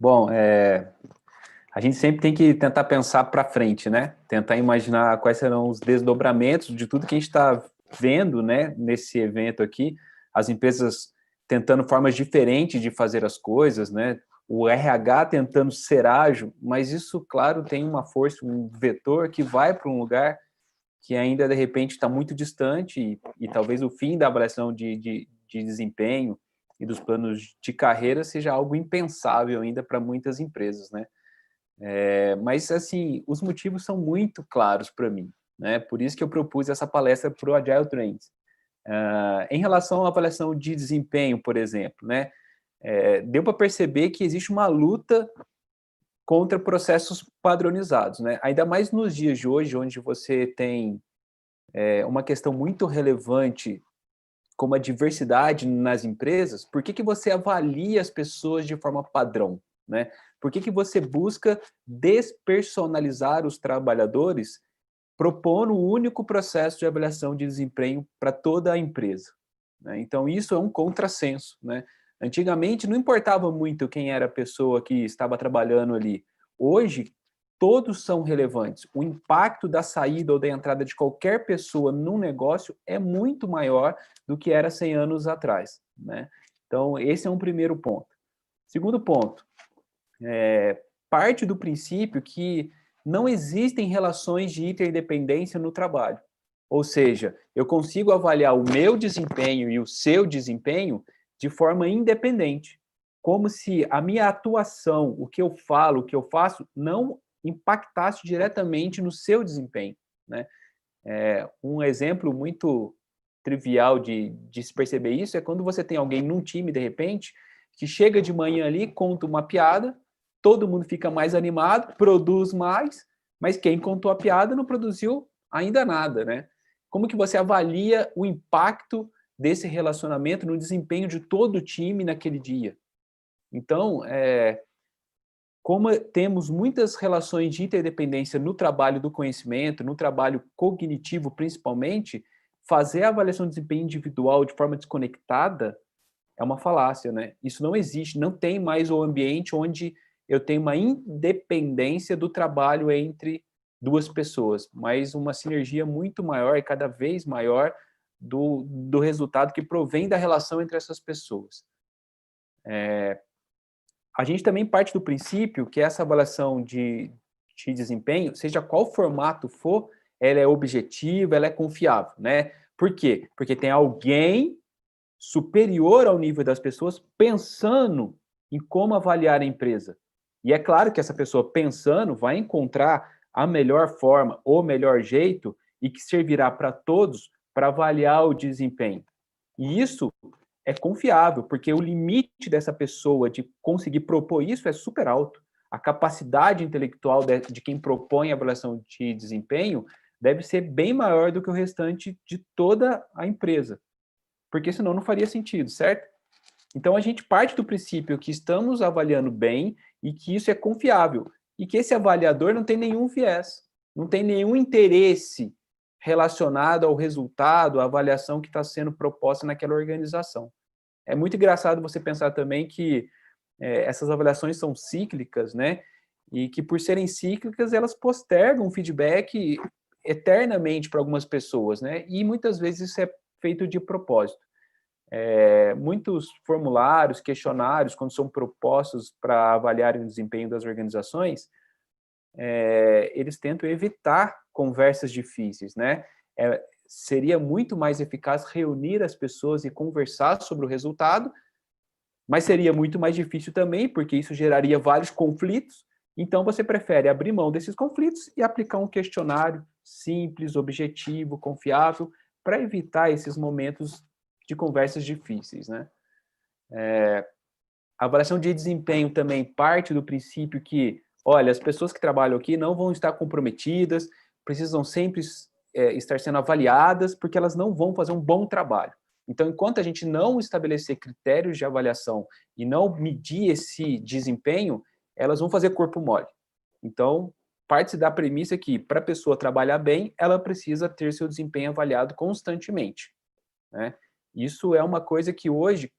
Bom, a gente sempre tem que tentar pensar para frente, né? Tentar imaginar quais serão os desdobramentos de tudo que a gente está vendo, né, nesse evento aqui. As empresas tentando formas diferentes de fazer as coisas, né? O RH tentando ser ágil, mas isso, claro, tem uma força, um vetor que vai para um lugar que ainda, de repente, está muito distante e talvez o fim da avaliação de desempenho e dos planos de carreira seja algo impensável ainda para muitas empresas, né? Mas, assim, os motivos são muito claros para mim, né? Por isso que eu propus essa palestra para o Agile Trends. Em relação à avaliação de desempenho, por exemplo, né? Deu para perceber que existe uma luta contra processos padronizados, né? Ainda mais nos dias de hoje, onde você tem uma questão muito relevante como a diversidade nas empresas. Por que que você avalia as pessoas de forma padrão, né? Por que que você busca despersonalizar os trabalhadores, propondo um único processo de avaliação de desempenho para toda a empresa, né? Então, isso é um contrassenso, né? Antigamente, não importava muito quem era a pessoa que estava trabalhando ali. Hoje, todos são relevantes. O impacto da saída ou da entrada de qualquer pessoa num negócio é muito maior do que era 100 anos atrás, né? Então, esse é um primeiro ponto. Segundo ponto, parte do princípio que não existem relações de interdependência no trabalho. Ou seja, eu consigo avaliar o meu desempenho e o seu desempenho de forma independente, como se a minha atuação, o que eu falo, o que eu faço, não impactasse diretamente no seu desempenho, né? Um exemplo muito trivial de se perceber isso é quando você tem alguém num time, de repente, que chega de manhã ali, conta uma piada, todo mundo fica mais animado, produz mais, mas quem contou a piada não produziu ainda nada, né? Como que você avalia o impacto desse relacionamento no desempenho de todo o time naquele dia? Então, como temos muitas relações de interdependência no trabalho do conhecimento, no trabalho cognitivo principalmente, fazer a avaliação de desempenho individual de forma desconectada é uma falácia, né? Isso não existe, não tem mais o ambiente onde eu tenho uma independência do trabalho entre duas pessoas, mas uma sinergia muito maior e cada vez maior do resultado que provém da relação entre essas pessoas. A gente também parte do princípio que essa avaliação de desempenho, seja qual formato for, ela é objetiva, ela é confiável, né? Por quê? Porque tem alguém superior ao nível das pessoas pensando em como avaliar a empresa. E é claro que essa pessoa pensando vai encontrar a melhor forma, o melhor jeito e que servirá para todos para avaliar o desempenho. E isso é confiável, porque o limite dessa pessoa de conseguir propor isso é super alto. A capacidade intelectual de quem propõe a avaliação de desempenho deve ser bem maior do que o restante de toda a empresa, porque senão não faria sentido, certo? Então a gente parte do princípio que estamos avaliando bem e que isso é confiável e que esse avaliador não tem nenhum viés, não tem nenhum interesse relacionado ao resultado, à avaliação que está sendo proposta naquela organização. É muito engraçado você pensar também que essas avaliações são cíclicas, né? E que por serem cíclicas, elas postergam o feedback eternamente para algumas pessoas, né? E muitas vezes isso é feito de propósito. Muitos formulários, questionários, quando são propostos para avaliar o desempenho das organizações, eles tentam evitar conversas difíceis, né? Seria muito mais eficaz reunir as pessoas e conversar sobre o resultado, mas seria muito mais difícil também, porque isso geraria vários conflitos. Então, você prefere abrir mão desses conflitos e aplicar um questionário simples, objetivo, confiável, para evitar esses momentos de conversas difíceis, né? A avaliação de desempenho também parte do princípio que, olha, as pessoas que trabalham aqui não vão estar comprometidas, precisam sempre estar sendo avaliadas, porque elas não vão fazer um bom trabalho. Então, enquanto a gente não estabelecer critérios de avaliação e não medir esse desempenho, elas vão fazer corpo mole. Então, parte-se da premissa que, para a pessoa trabalhar bem, ela precisa ter seu desempenho avaliado constantemente, né? Isso é uma coisa que hoje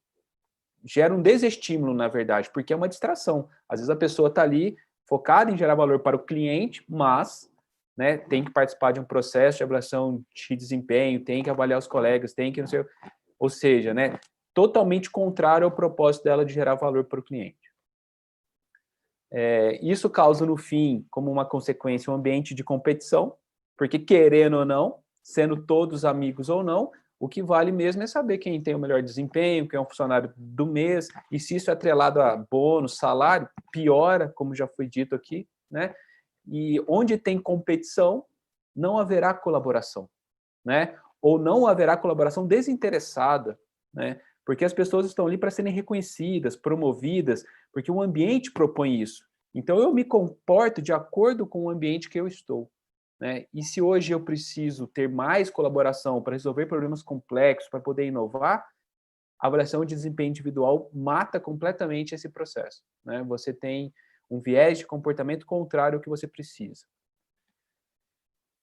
gera um desestímulo, na verdade, porque é uma distração. Às vezes a pessoa está ali focada em gerar valor para o cliente, mas, né, tem que participar de um processo de avaliação de desempenho, tem que avaliar os colegas, tem que não sei, ou seja, né, totalmente contrário ao propósito dela de gerar valor para o cliente. Isso causa, no fim, como uma consequência, um ambiente de competição, porque querendo ou não, sendo todos amigos ou não, o que vale mesmo é saber quem tem o melhor desempenho, quem é um funcionário do mês, e se isso é atrelado a bônus, salário, piora, como já foi dito aqui, né? E onde tem competição, não haverá colaboração, né? Ou não haverá colaboração desinteressada, né? Porque as pessoas estão ali para serem reconhecidas, promovidas, porque o ambiente propõe isso. Então, eu me comporto de acordo com o ambiente que eu estou, né? E se hoje eu preciso ter mais colaboração para resolver problemas complexos, para poder inovar, a avaliação de desempenho individual mata completamente esse processo, né? Você tem um viés de comportamento contrário ao que você precisa.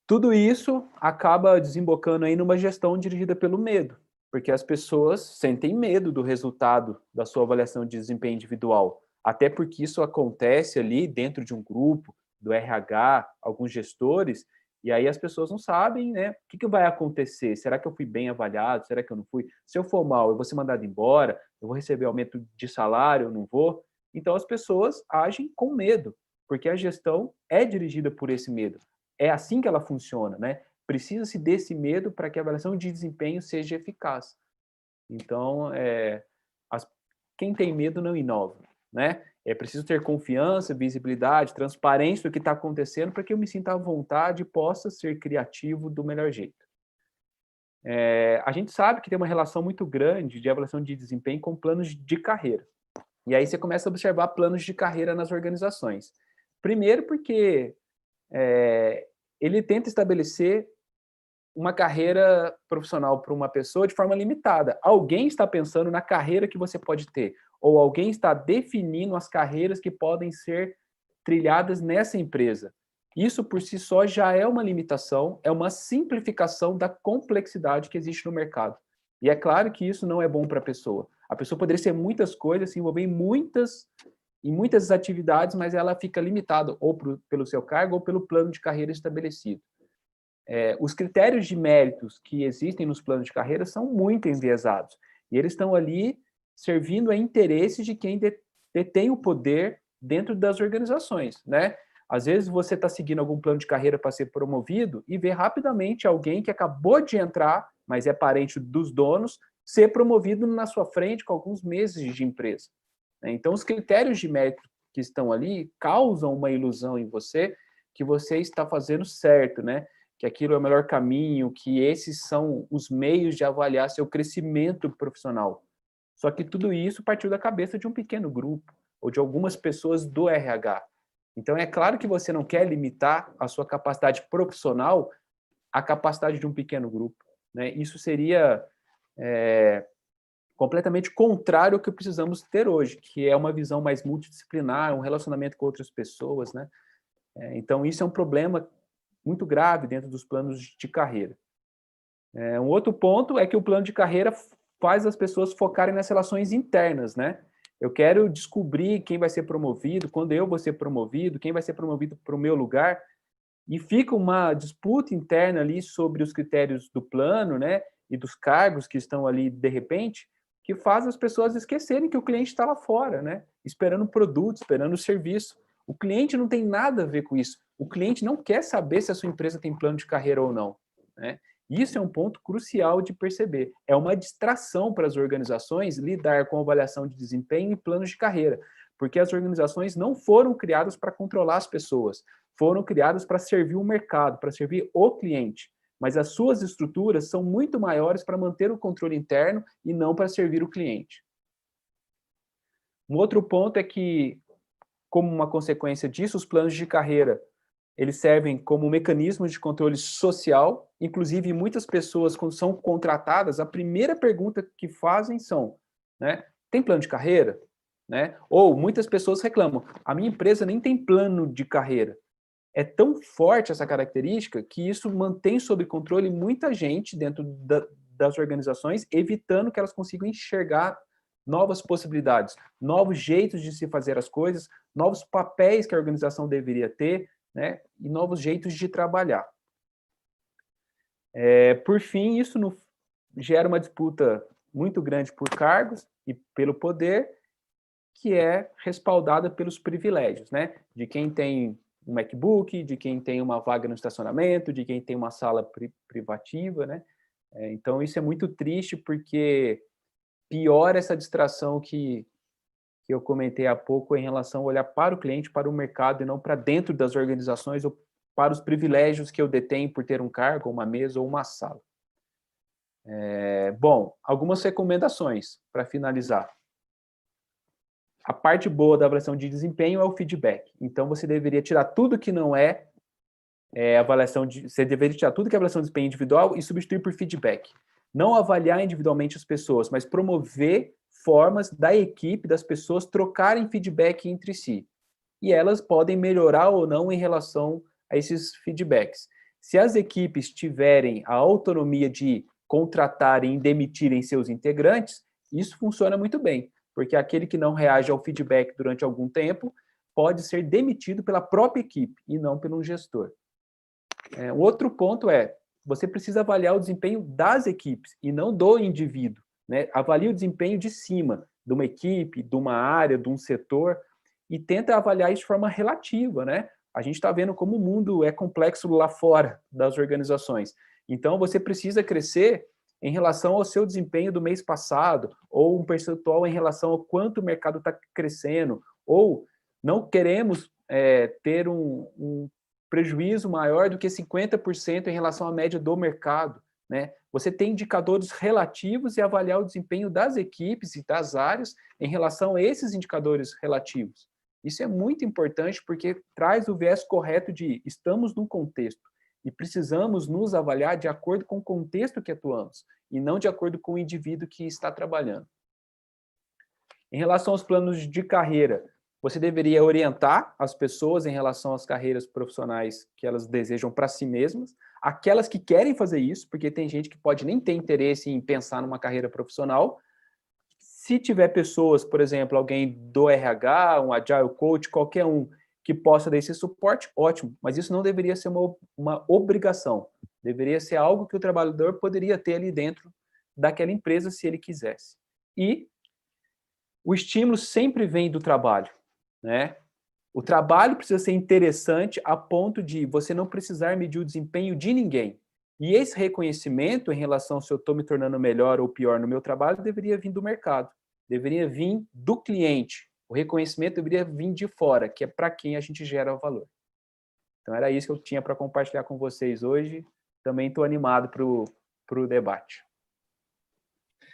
Tudo isso acaba desembocando aí numa gestão dirigida pelo medo, porque as pessoas sentem medo do resultado da sua avaliação de desempenho individual, até porque isso acontece ali dentro de um grupo, do RH, alguns gestores, e aí as pessoas não sabem, né, o que vai acontecer, será que eu fui bem avaliado, será que eu não fui? Se eu for mal, eu vou ser mandado embora, eu vou receber aumento de salário, eu não vou? Então as pessoas agem com medo, porque a gestão é dirigida por esse medo. É assim que ela funciona, né? Precisa-se desse medo para que a avaliação de desempenho seja eficaz. Então, quem tem medo não inova, né? É preciso ter confiança, visibilidade, transparência do que está acontecendo para que eu me sinta à vontade e possa ser criativo do melhor jeito. A gente sabe que tem uma relação muito grande de avaliação de desempenho com planos de carreira. E aí você começa a observar planos de carreira nas organizações. Primeiro porque ele tenta estabelecer uma carreira profissional para uma pessoa de forma limitada. Alguém está pensando na carreira que você pode ter, ou alguém está definindo as carreiras que podem ser trilhadas nessa empresa. Isso por si só já é uma limitação, é uma simplificação da complexidade que existe no mercado. E é claro que isso não é bom para a pessoa. A pessoa poderia ser muitas coisas, se envolver em muitas atividades, mas ela fica limitada ou pelo seu cargo ou pelo plano de carreira estabelecido. Os critérios de méritos que existem nos planos de carreira são muito enviesados. E eles estão ali servindo a interesses de quem detém o poder dentro das organizações, né? Às vezes você está seguindo algum plano de carreira para ser promovido e vê rapidamente alguém que acabou de entrar, mas é parente dos donos, ser promovido na sua frente com alguns meses de empresa. Então, os critérios de mérito que estão ali causam uma ilusão em você que você está fazendo certo, né? Que aquilo é o melhor caminho, que esses são os meios de avaliar seu crescimento profissional. Só que tudo isso partiu da cabeça de um pequeno grupo, ou de algumas pessoas do RH. Então, é claro que você não quer limitar a sua capacidade profissional à capacidade de um pequeno grupo, né? Isso seria completamente contrário ao que precisamos ter hoje, que é uma visão mais multidisciplinar, um relacionamento com outras pessoas, né? Então, isso é um problema muito grave dentro dos planos de carreira. Um outro ponto é que o plano de carreira faz as pessoas focarem nas relações internas, né? Eu quero descobrir quem vai ser promovido, quando eu vou ser promovido, quem vai ser promovido para o meu lugar, e fica uma disputa interna ali sobre os critérios do plano, né? E dos cargos que estão ali de repente, que faz as pessoas esquecerem que o cliente está lá fora, né? Esperando produto, esperando serviço. O cliente não tem nada a ver com isso. O cliente não quer saber se a sua empresa tem plano de carreira ou não, né? Isso é um ponto crucial de perceber. É uma distração para as organizações lidar com avaliação de desempenho e planos de carreira, porque as organizações não foram criadas para controlar as pessoas, foram criadas para servir o mercado, para servir o cliente. Mas as suas estruturas são muito maiores para manter o controle interno e não para servir o cliente. Um outro ponto é que, como uma consequência disso, os planos de carreira eles servem como mecanismos de controle social, inclusive muitas pessoas, quando são contratadas, a primeira pergunta que fazem são, né, tem plano de carreira? Né? Ou muitas pessoas reclamam, a minha empresa nem tem plano de carreira. É tão forte essa característica que isso mantém sob controle muita gente dentro das organizações, evitando que elas consigam enxergar novas possibilidades, novos jeitos de se fazer as coisas, novos papéis que a organização deveria ter, né, e novos jeitos de trabalhar. Por fim, isso gera uma disputa muito grande por cargos e pelo poder, que é respaldada pelos privilégios, né? De quem tem um MacBook, de quem tem uma vaga no estacionamento, de quem tem uma sala privativa, né? Então, isso é muito triste, porque piora essa distração que eu comentei há pouco em relação a olhar para o cliente, para o mercado, e não para dentro das organizações ou para os privilégios que eu detenho por ter um cargo, uma mesa ou uma sala. Bom, algumas recomendações para finalizar. A parte boa da avaliação de desempenho é o feedback. Então, você deveria tirar tudo que não é avaliação você deveria tirar tudo que é avaliação de desempenho individual e substituir por feedback. Não avaliar individualmente as pessoas, mas promover formas da equipe, das pessoas trocarem feedback entre si. E elas podem melhorar ou não em relação a esses feedbacks. Se as equipes tiverem a autonomia de contratarem e demitirem seus integrantes, isso funciona muito bem, porque aquele que não reage ao feedback durante algum tempo pode ser demitido pela própria equipe e não pelo gestor. O outro ponto você precisa avaliar o desempenho das equipes e não do indivíduo, né? Avalie o desempenho de cima, de uma equipe, de uma área, de um setor, e tenta avaliar isso de forma relativa, né? A gente está vendo como o mundo é complexo lá fora das organizações. Então, você precisa crescer em relação ao seu desempenho do mês passado, ou um percentual em relação ao quanto o mercado está crescendo, ou não queremos ter um prejuízo maior do que 50% em relação à média do mercado, né? Você tem indicadores relativos e avaliar o desempenho das equipes e das áreas em relação a esses indicadores relativos. Isso é muito importante porque traz o viés correto de estamos num contexto e precisamos nos avaliar de acordo com o contexto que atuamos e não de acordo com o indivíduo que está trabalhando. Em relação aos planos de carreira, você deveria orientar as pessoas em relação às carreiras profissionais que elas desejam para si mesmas, aquelas que querem fazer isso, porque tem gente que pode nem ter interesse em pensar numa carreira profissional. Se tiver pessoas, por exemplo, alguém do RH, um Agile Coach, qualquer um que possa dar esse suporte, ótimo, mas isso não deveria ser uma obrigação, deveria ser algo que o trabalhador poderia ter ali dentro daquela empresa se ele quisesse. E o estímulo sempre vem do trabalho, né? O trabalho precisa ser interessante a ponto de você não precisar medir o desempenho de ninguém. E esse reconhecimento em relação se eu estou me tornando melhor ou pior no meu trabalho deveria vir do mercado, deveria vir do cliente. O reconhecimento deveria vir de fora, que é para quem a gente gera o valor. Então era isso que eu tinha para compartilhar com vocês hoje. Também estou animado para o debate.